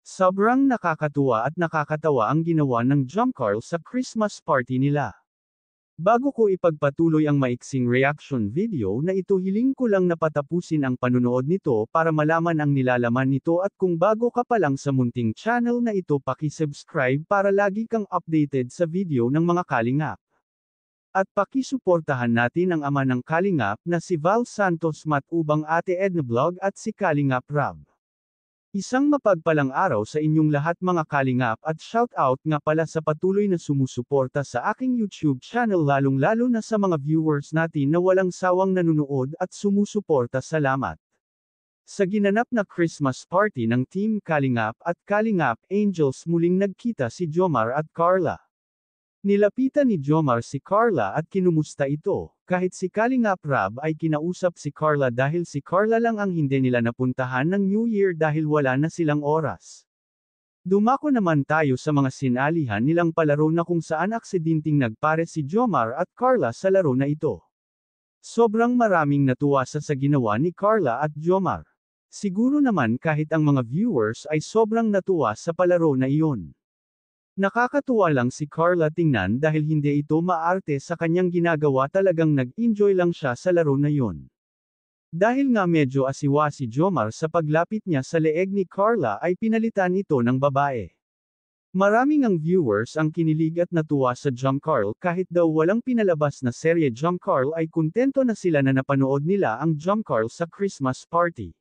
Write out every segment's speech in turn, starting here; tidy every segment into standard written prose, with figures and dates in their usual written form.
Sobrang nakakatuwa at nakakatawa ang ginawa ng Jomcarl sa Christmas party nila. Bago ko ipagpatuloy ang maiksing reaction video na ito, hiling ko lang na patapusin ang panunood nito para malaman ang nilalaman nito, at kung bago ka pa lang sa munting channel na ito, paki-subscribe para lagi kang updated sa video ng mga kalingap. At pakisuportahan natin ang ama ng kalingap na si Val Santos Matubang, Ate Edna Vlog at si Kalingap Rab. Isang mapagpalang araw sa inyong lahat mga kalingap, at shout out nga pala sa patuloy na sumusuporta sa aking YouTube channel, lalong-lalo na sa mga viewers natin na walang sawang nanunood at sumusuporta. Salamat. Sa ginanap na Christmas party ng Team Kalingap at Kalingap Angels, muling nagkita si Jomar at Carla. Nilapitan ni Jomar si Carla at kinumusta ito, kahit si Kalingap Rab ay kinausap si Carla dahil si Carla lang ang hindi nila napuntahan ng New Year dahil wala na silang oras. Dumako naman tayo sa mga sinalihan nilang palaro na kung saan aksidinting nagpare si Jomar at Carla sa laro na ito. Sobrang maraming natuwa sa ginawa ni Carla at Jomar. Siguro naman kahit ang mga viewers ay sobrang natuwa sa palaro na iyon. Nakakatuwa lang si Carla tingnan dahil hindi ito maarte sa kanyang ginagawa, talagang nag-enjoy lang siya sa laro na yun. Dahil nga medyo asiwa si Jomar sa paglapit niya sa leeg ni Carla, ay pinalitan ito ng babae. Maraming ang viewers ang kinilig at natuwa sa Jomcarl, kahit daw walang pinalabas na serye Jomcarl ay kuntento na sila na napanood nila ang Jomcarl sa Christmas party.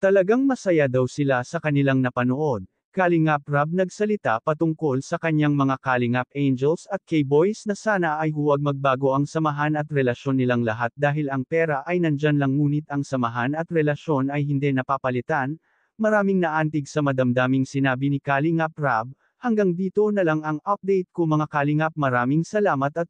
Talagang masaya daw sila sa kanilang napanood. Kalingap Rab nagsalita patungkol sa kanyang mga Kalingap Angels at K-Boys na sana ay huwag magbago ang samahan at relasyon nilang lahat dahil ang pera ay nandyan lang, ngunit ang samahan at relasyon ay hindi napapalitan. Maraming naantig sa madamdaming sinabi ni Kalingap Rab. Hanggang dito na lang ang update ko mga Kalingap, maraming salamat at